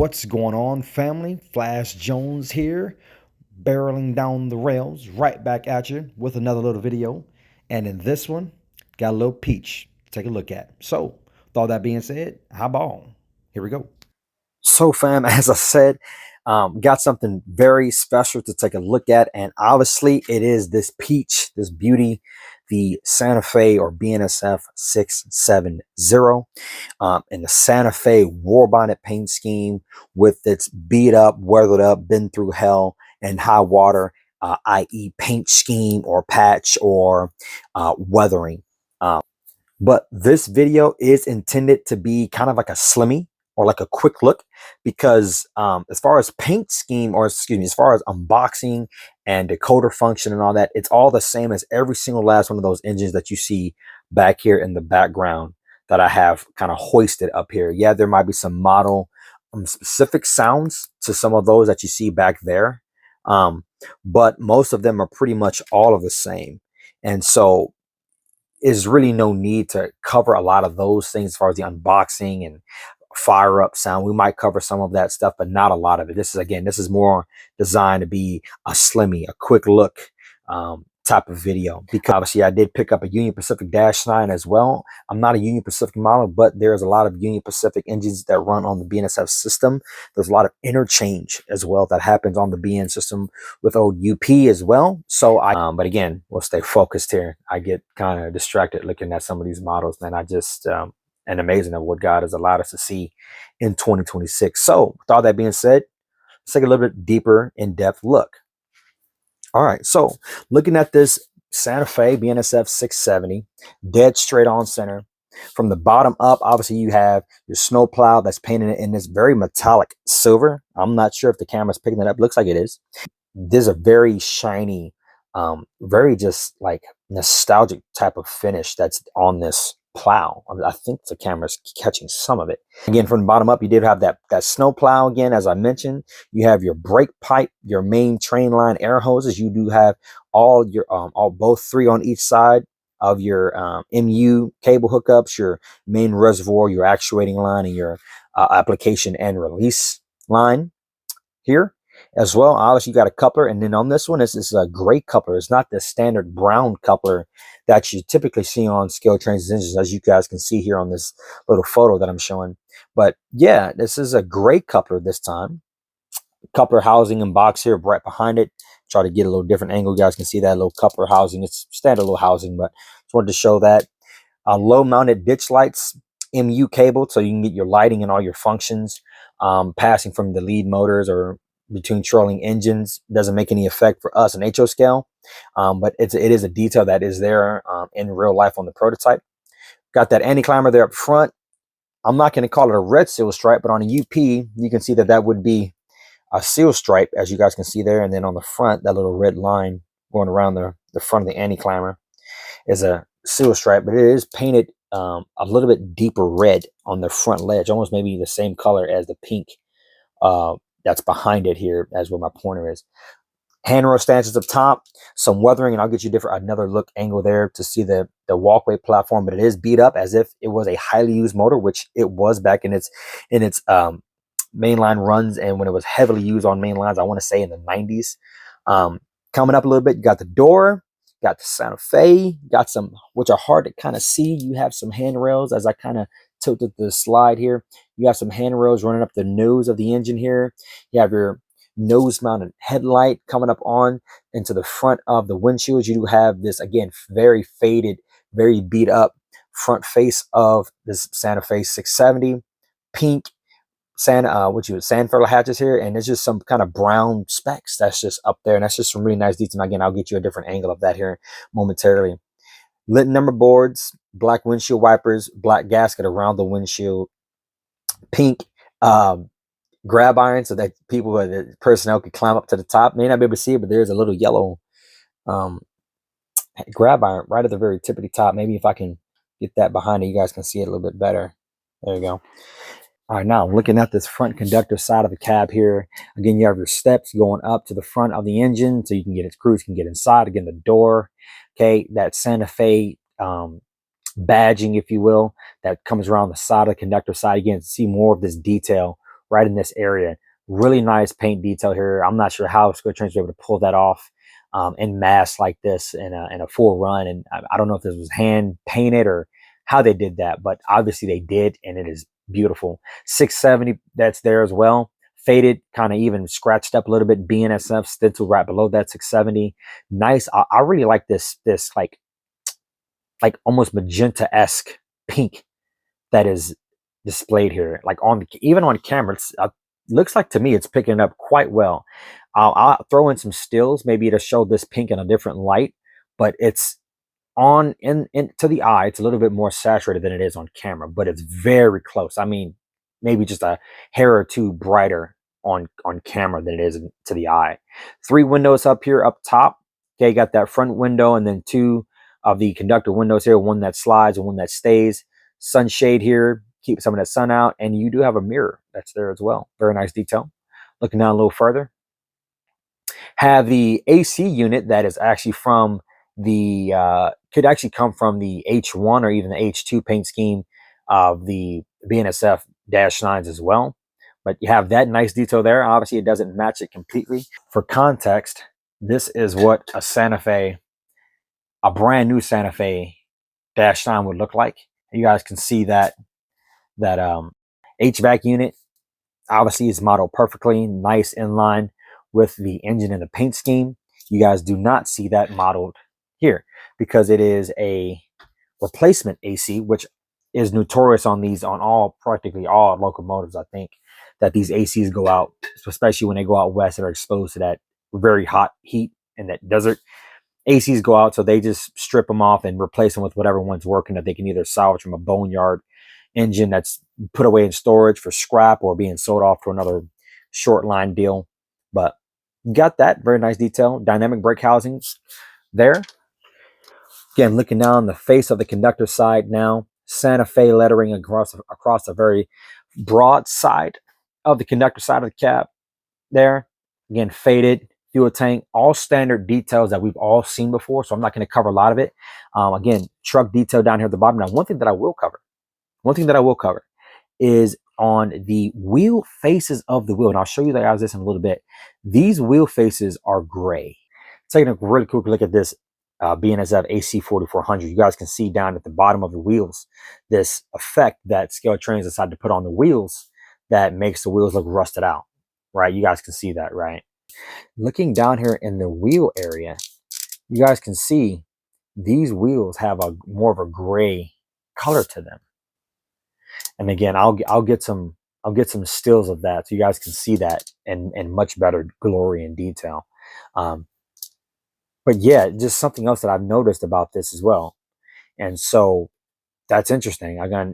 What's going on, family? Flash Jones here, barreling down the rails, right back at you with another little video. And in this one, got a little peach to take a look at. So, with all that being said, highball. Here we go. So, fam, as I said, got something very special to take a look at. And obviously, it is this peach, this beauty, the Santa Fe or BNSF 670. And the Santa Fe war bonnet paint scheme with its beat up, weathered up, been through hell and high water, i.e. paint scheme or patch or weathering. But this video is intended to be kind of like a slimmy or like a quick look because as far as paint scheme, or excuse me, as far as unboxing and decoder function and all that, it's all the same as every single last one of those engines that you see back here in the background that I have kind of hoisted up here. Yeah, there might be some model specific sounds to some of those that you see back there. But most of them are pretty much all of the same. And so is really no need to cover a lot of those things as far as the unboxing and fire up sound. We might cover some of that stuff, but not a lot of it. This is more designed to be a slimmy, a quick look type of video, because obviously I did pick up a Union Pacific -9 as well. I'm not a Union Pacific model, but there's a lot of Union Pacific engines that run on the BNSF system. There's a lot of interchange as well that happens on the BN system with old UP as well. So but again, we'll stay focused here. I get kind of distracted looking at some of these models, man. I just and amazing of what God has allowed us to see in 2026. So with all that being said, let's take a little bit deeper in-depth look. All right, so looking at this Santa Fe BNSF 670, dead straight on center. From the bottom up, obviously you have your snow plow that's painted in this very metallic silver. I'm not sure if the camera's picking that up. Looks like it is. There's a very shiny, very just like nostalgic type of finish that's on this plow. I think the camera's catching some of it. Again, from the bottom up, you did have that snow plow again, as I mentioned. You have your brake pipe, your main train line air hoses. You do have all your both three on each side of your MU cable hookups, your main reservoir, your actuating line, and your application and release line here as well. Obviously, you got a coupler, and then on this one, this is a gray coupler. It's not the standard brown coupler that you typically see on ScaleTrains engines, as you guys can see here on this little photo that I'm showing. But yeah, this is a gray coupler this time. Coupler housing and box here right behind it. Try to get a little different angle. You guys can see that little coupler housing. It's standard little housing, but just wanted to show that. Low mounted ditch lights, MU cable, so you can get your lighting and all your functions passing from the lead motors or between trolling engines. Doesn't make any effect for us in HO scale, but it is a detail that is there in real life on the prototype. Got that anti-climber there up front. I'm not going to call it a red seal stripe, but on a UP, you can see that that would be a seal stripe, as you guys can see there. And then on the front, that little red line going around the front of the anti-climber is a seal stripe, but it is painted a little bit deeper red on the front ledge, almost maybe the same color as the pink that's behind it here, as where my pointer is. Handrail stanchions up top, some weathering, and I'll get you another look angle there to see the walkway platform, but it is beat up as if it was a highly used motor, which it was back in its mainline runs, and when it was heavily used on main lines, I want to say in the 90s. Coming up a little bit, you got the door, got the Santa Fe, got some, which are hard to kind of see. You have some handrails as I kind of tilted the slide here. You have some handrails running up the nose of the engine here. You have your nose mounted headlight coming up on into the front of the windshield. You do have this, again, very faded, very beat up front face of this Santa Fe 670. Pink sandfurler hatches here, and it's just some kind of brown specks that's just up there, and that's just some really nice detail. Again, I'll get you a different angle of that here momentarily. Lit number boards, black windshield wipers, black gasket around the windshield, pink grab iron so that the personnel could climb up to the top. May not be able to see it, but there's a little yellow grab iron right at the very tippity top. Maybe if I can get that behind it, you guys can see it a little bit better. There you go. All right, now looking at this front conductor side of the cab here, again, you have your steps going up to the front of the engine so you can get its crews can get inside. Again, the door, okay, that Santa Fe badging, if you will, that comes around the side of the conductor side. Again, see more of this detail right in this area. Really nice paint detail here. I'm not sure how ScaleTrains were able to pull that off in mass like this in a full run. And I don't know if this was hand painted or how they did that, but obviously they did, and it is beautiful. 670, that's there as well. Faded, kind of even scratched up a little bit. BNSF stencil right below that 670. Nice. I really like this like almost magenta-esque pink that is displayed here. Like even on camera, it's looks like to me it's picking up quite well. I'll throw in some stills maybe to show this pink in a different light, but it's on in to the eye, it's a little bit more saturated than it is on camera, but it's very close. I mean, maybe just a hair or two brighter on camera than it is to the eye. 3 windows up here up top. Okay, got that front window, and then 2 of the conductor windows here, one that slides and one that stays. Sunshade here, keep some of that sun out, and you do have a mirror that's there as well. Very nice detail. Looking down a little further, have the AC unit that is actually from the could actually come from the H1 or even the H2 paint scheme of the BNSF-9s as well. But you have that nice detail there. Obviously, it doesn't match it completely. For context, this is what a Santa Fe, a brand new Santa Fe -9 would look like. You guys can see that HVAC unit obviously is modeled perfectly, nice in line with the engine and the paint scheme. You guys do not see that modeled here because it is a replacement AC, which is notorious on these, on all, practically all locomotives. I think that these ACs go out, especially when they go out west and are exposed to that very hot heat in that desert. ACs go out, so they just strip them off and replace them with whatever one's working that they can either salvage from a boneyard engine that's put away in storage for scrap or being sold off for another short line deal. But you got that very nice detail. Dynamic brake housings there. Again, looking down the face of the conductor side now, Santa Fe lettering across a very broad side of the conductor side of the cab there. Again, faded fuel tank, all standard details that we've all seen before, so I'm not going to cover a lot of it. Again, truck detail down here at the bottom. Now, one thing that I will cover is on the wheel faces of the wheel, and I'll show you guys this in a little bit. These wheel faces are gray. Taking a really quick look at this BNSF AC 4400, you guys can see down at the bottom of the wheels this effect that ScaleTrains decided to put on the wheels that makes the wheels look rusted out, right? You guys can see that, right? Looking down here in the wheel area, you guys can see these wheels have a more of a gray color to them. And again, I'll get some stills of that so you guys can see that in much better glory and detail. But yeah, just something else that I've noticed about this as well. And so that's interesting. I got,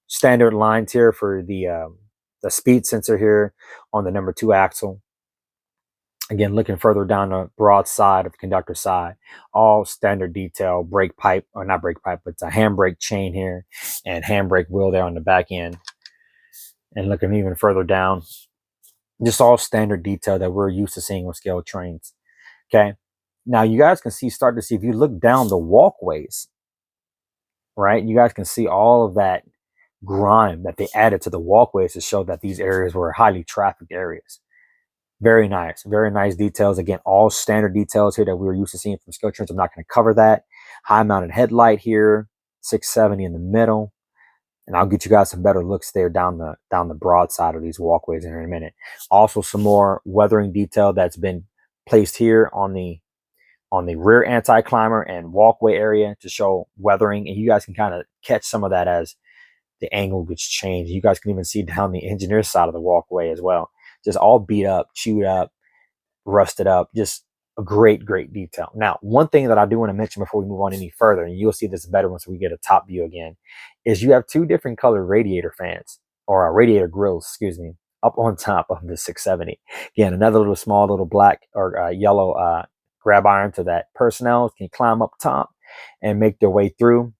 standard lines here for the speed sensor here on the number 2 axle. Again, looking further down the broad side of the conductor side, all standard detail, brake pipe, or not brake pipe, but it's a handbrake chain here and handbrake wheel there on the back end. And looking even further down, just all standard detail that we're used to seeing with ScaleTrains. Okay. Now you guys can start to see, if you look down the walkways, right, you guys can see all of that grime that they added to the walkways to show that these areas were highly trafficked areas. Very nice details. Again, all standard details here that we were used to seeing from ScaleTrains. I'm not going to cover that. High mounted headlight here, 670 in the middle. And I'll get you guys some better looks there down the broad side of these walkways in a minute. Also, some more weathering detail that's been placed here on the rear anti-climber and walkway area to show weathering. And you guys can kind of catch some of that as the angle gets changed. You guys can even see down the engineer's side of the walkway as well. Just all beat up, chewed up, rusted up. Just a great detail. Now, one thing that I do want to mention before we move on any further, and you'll see this better once we get a top view again, is you have 2 different color radiator fans, or radiator grills, excuse me, up on top of the 670. Again, another little small little black or yellow grab iron to that personnel can climb up top and make their way through.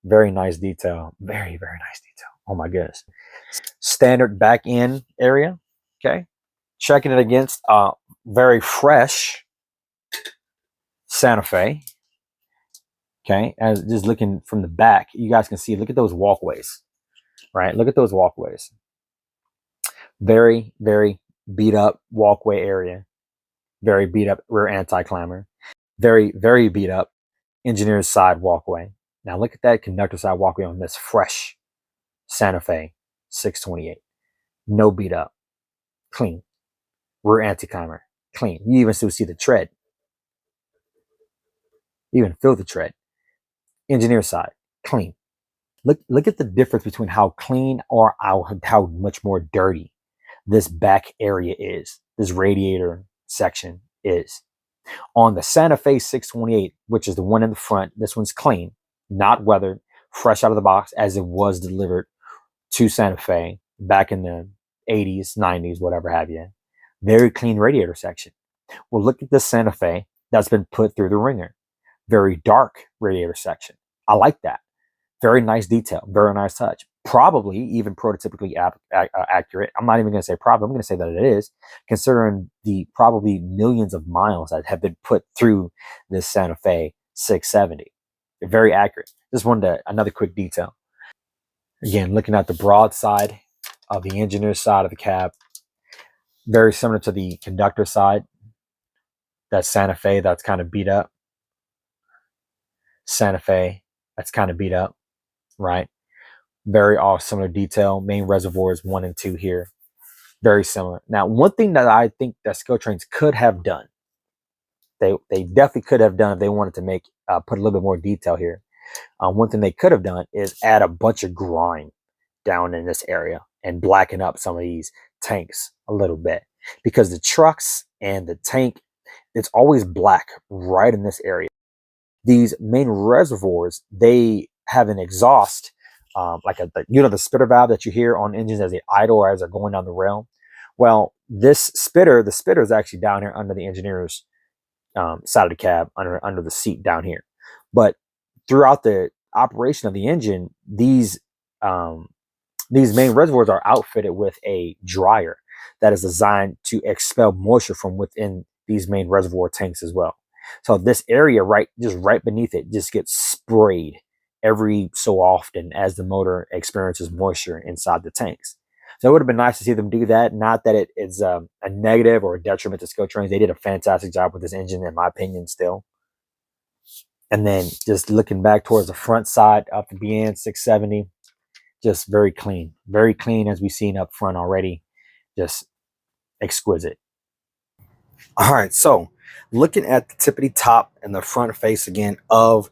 Very nice detail. Very nice detail. Oh my goodness. Standard back end area. Okay. Checking it against very fresh Santa Fe. Okay. As just looking from the back, you guys can see, look at those walkways, right? Look at those walkways. Very, very beat up walkway area. Very beat up rear anti-climber. Very, very beat up engineer's side walkway. Now look at that conductor side walkway on this fresh Santa Fe 628. No beat up. Clean. Rear anti-climber. Clean. You even still see the tread. You even feel the tread. Engineer side. Clean. Look at the difference between how clean or how much more dirty this back area is. This radiator section is. On the Santa Fe 628, which is the one in the front, this one's clean, not weathered, fresh out of the box as it was delivered to Santa Fe back in the 80s, 90s, whatever have you. Very clean radiator section. Well, look at this Santa Fe that's been put through the ringer. Very dark radiator section. I like that. Very nice detail, very nice touch. Probably even prototypically accurate. I'm not even going to say probably. I'm going to say that it is, considering the probably millions of miles that have been put through this Santa Fe 670. Very accurate. Just another quick detail. Again, looking at the broad side of the engineer's side of the cab, very similar to the conductor side. That Santa Fe that's kind of beat up. Santa Fe that's kind of beat up, right? Very all similar detail. Main reservoirs 1 and 2 here. Very similar. Now, one thing that I think that ScaleTrains could have done, they definitely could have done if they wanted to make put a little bit more detail here. One thing they could have done is add a bunch of grime down in this area and blacken up some of these tanks a little bit, because the trucks and the tank, it's always black right in this area. These main reservoirs, they have an exhaust, like the spitter valve that you hear on engines as they idle or as they're going down the rail. Well, the spitter is actually down here under the engineer's side of the cab, under the seat down here. But throughout the operation of the engine, these main reservoirs are outfitted with a dryer that is designed to expel moisture from within these main reservoir tanks as well. So this area right beneath it just gets sprayed every so often as the motor experiences moisture inside the tanks. So it would have been nice to see them do that. Not that it is a negative or a detriment to ScaleTrains. They did a fantastic job with this engine, in my opinion, still. And then just looking back towards the front side of the BN 670, just very clean as we've seen up front already. Just exquisite. All right, so looking at the tippity top and the front face again of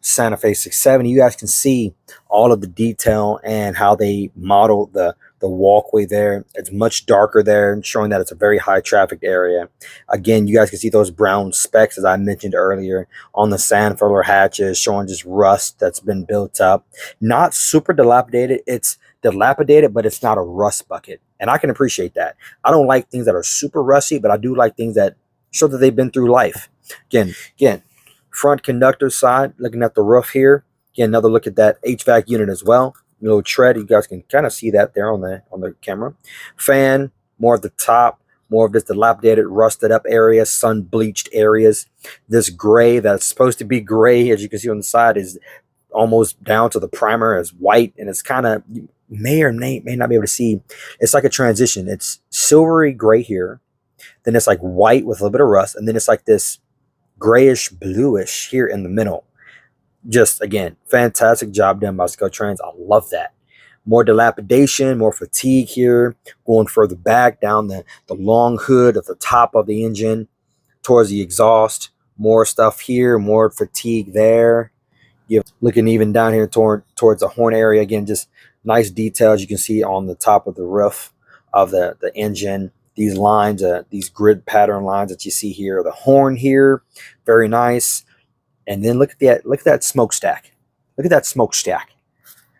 Santa Fe 670, you guys can see all of the detail and how they modeled the walkway there. It's much darker there, showing that it's a very high trafficked area. Again, you guys can see those brown specks, as I mentioned earlier, on the sand filler hatches, showing just rust that's been built up. Not super dilapidated. It's dilapidated, but it's not a rust bucket. And I can appreciate that. I don't like things that are super rusty, but I do like things that show that they've been through life. Again, front conductor side, looking at the roof here. Again, another look at that HVAC unit as well. Little tread, you guys can kind of see that there on the camera. Fan, more of the top, more of this dilapidated, rusted up areas, sun bleached areas. This gray that's supposed to be gray, as you can see on the side, is almost down to the primer as white, and it's kind of, you may or may not be able to see, it's like a transition. It's silvery gray here, then it's like white with a little bit of rust, and then it's like this grayish bluish here in the middle. Just, again, fantastic job done by ScaleTrains. I love that. More dilapidation, more fatigue here, going further back down the long hood of the top of the engine towards the exhaust. More stuff here, more fatigue there. You're looking even down here towards the horn area. Again, just nice details you can see on the top of the roof of the engine. These lines, these grid pattern lines that you see here, the horn here, very nice. And then look at that smokestack. Look at that smokestack.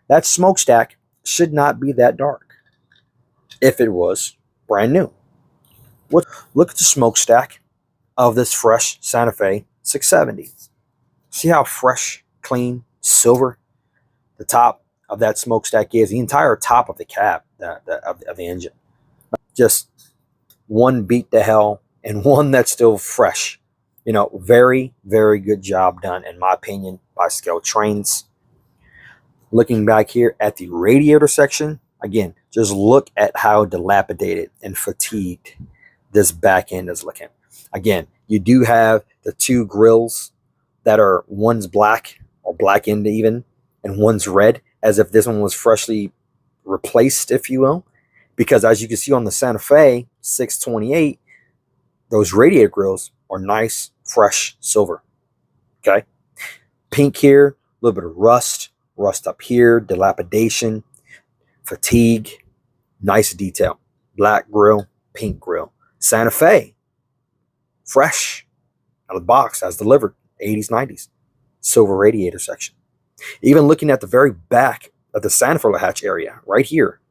That smokestack should not be that dark if it was brand new. Look at the smokestack of this fresh Santa Fe 670. See how fresh, clean, silver the top of that smokestack is. The entire top of the cab of the engine. Just one beat to hell and one that's still fresh. You know, very, very good job done, in my opinion, by ScaleTrains. Looking back here at the radiator section, Again, just look at how dilapidated and fatigued this back end is looking. Again, you do have the two grills that are, one's black or black end even, and one's red, as if this one was freshly replaced, if you will. Because as you can see on the Santa Fe 628, those radiator grills are nice, fresh silver. Okay. Pink here, a little bit of rust up here, dilapidation, fatigue, nice detail. Black grill, pink grill. Santa Fe, fresh out of the box, as delivered, 80s, 90s. Silver radiator section. Even looking at the very back of the Santa Fe hatch area, right here.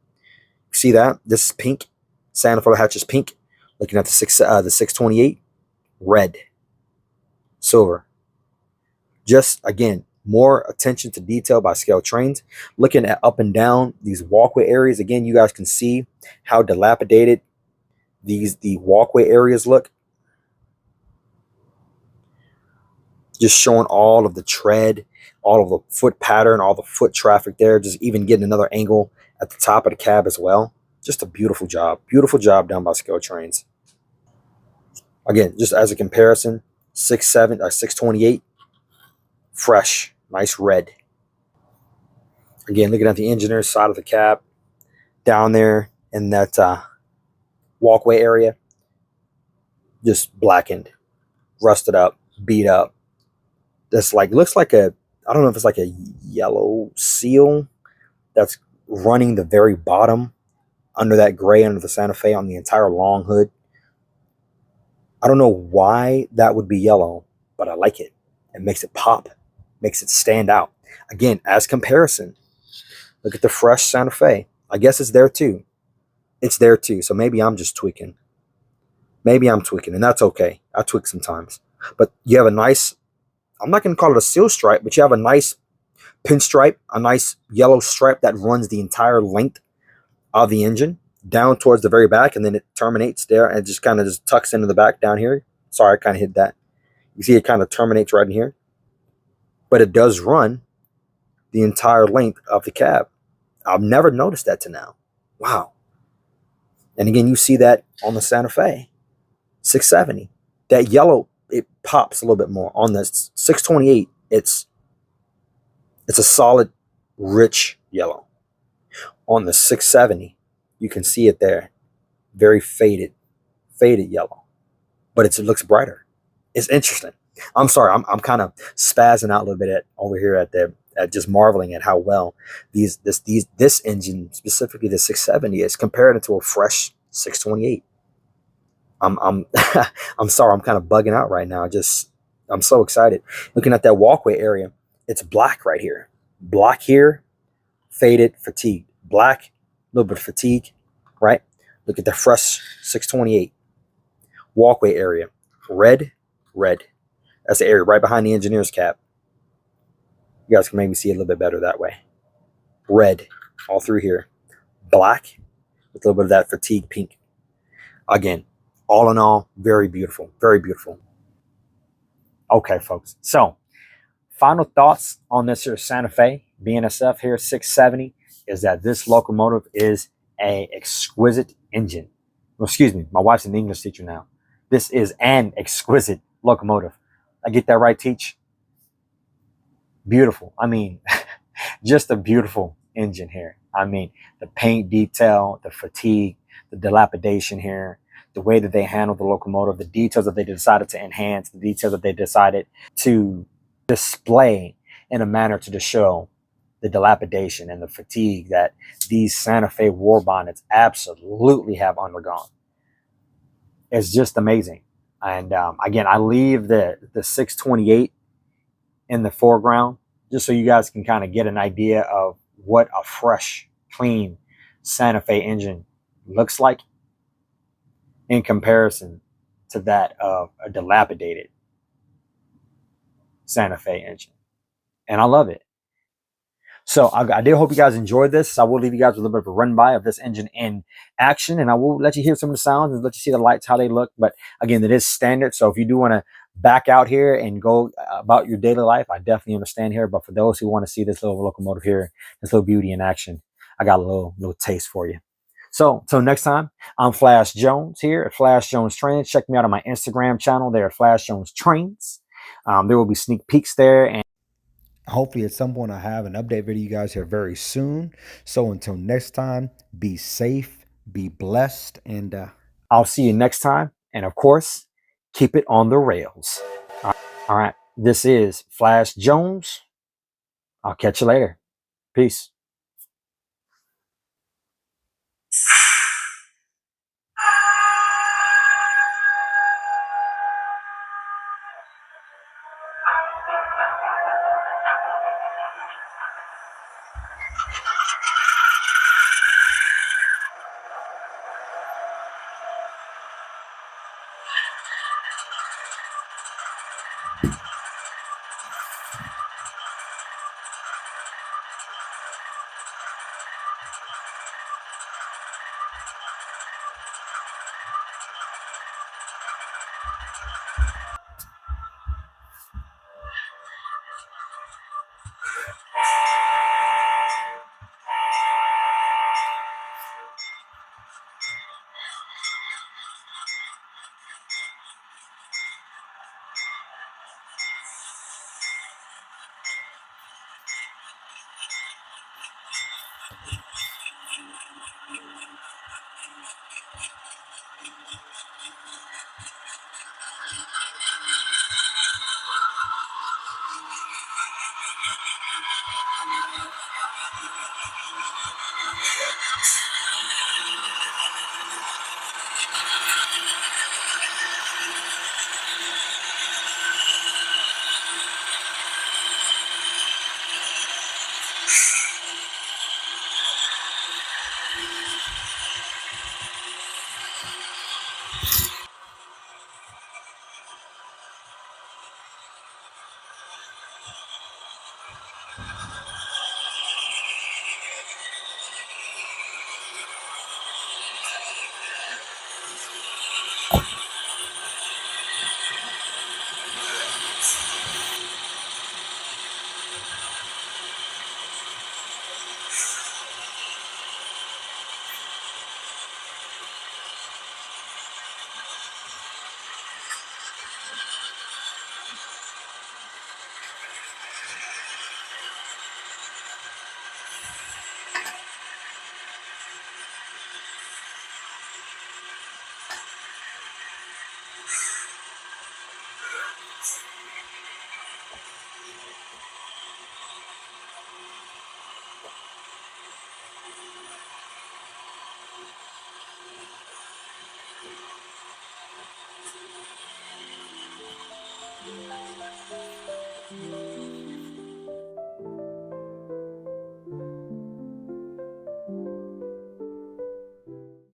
See that? This is pink. Santa Fe hatch is pink. Looking at the 628, red, silver. Just, again, more attention to detail by ScaleTrains. Looking at up and down these walkway areas, again, you guys can see how dilapidated the walkway areas look. Just showing all of the tread, all of the foot pattern, all the foot traffic there. Just even getting another angle at the top of the cab as well. Just a beautiful job. Beautiful job done by ScaleTrains. Again, just as a comparison, 628, fresh, nice red. Again, looking at the engineer's side of the cab, down there in that walkway area, just blackened, rusted up, beat up. That's like, looks like a, I don't know if it's like a yellow seal that's running the very bottom under that gray under the Santa Fe on the entire long hood. I don't know why that would be yellow, but I like it. It makes it pop, makes it stand out. Again, as comparison, look at the fresh Santa Fe. I guess it's there too. It's there too. So maybe I'm just tweaking. Maybe I'm tweaking, and that's okay. I tweak sometimes. But you have a nice, I'm not going to call it a seal stripe, but you have a nice pinstripe, a nice yellow stripe that runs the entire length of the engine down towards the very back, and then it terminates there and just kind of just tucks into the back down here. Sorry, I kind of hit that. You see it kind of terminates right in here. But it does run the entire length of the cab. I've never noticed that to now. Wow. And again, you see that on the Santa Fe 670. That yellow, it pops a little bit more. On the 628, it's a solid, rich yellow. On the 670, you can see it there. Very faded yellow. But it looks brighter. It's interesting. I'm sorry, I'm kind of spazzing out a little bit over here at just marveling at how well this engine, specifically the 670, is compared to a fresh 628. I'm I'm sorry, I'm kind of bugging out right now. I'm so excited. Looking at that walkway area, it's black right here. Black here, faded, fatigued. Black, a little bit of fatigue, right? Look at the fresh 628 walkway area. Red. That's the area right behind the engineer's cap. You guys can maybe see it a little bit better that way. Red all through here. Black with a little bit of that fatigue pink. Again, all in all, very beautiful. Very beautiful. Okay, folks. So, final thoughts on this here Santa Fe BNSF here 670 is that this locomotive is an exquisite engine. Well, excuse me, my wife's an English teacher now. This is an exquisite locomotive. I get that right, Teach? Beautiful. I mean, just a beautiful engine here. I mean, the paint detail, the fatigue, the dilapidation here, the way that they handled the locomotive, the details that they decided to enhance, the details that they decided to display in a manner to show the dilapidation and the fatigue that these Santa Fe war bonnets absolutely have undergone. It's just amazing. And again, I leave the 628 in the foreground just so you guys can kind of get an idea of what a fresh, clean Santa Fe engine looks like in comparison to that of a dilapidated Santa Fe engine. And I love it. So I do hope you guys enjoyed this. I will leave you guys with a little bit of a run by of this engine in action, and I will let you hear some of the sounds and let you see the lights, how they look. But again, it is standard. So if you do want to back out here and go about your daily life, I definitely understand here. But for those who want to see this little locomotive here, this little beauty in action, I got a little taste for you. So until next time, I'm Flash Jones here at FlashJonesTrains. Check me out on my Instagram channel there at FlashJonesTrains. There will be sneak peeks there, and Hopefully, at some point, I have an update video you guys here very soon. So until next time, be safe, be blessed, and I'll see you next time. And of course, keep it on the rails. All right. This is Flash Jones. I'll catch you later. Peace.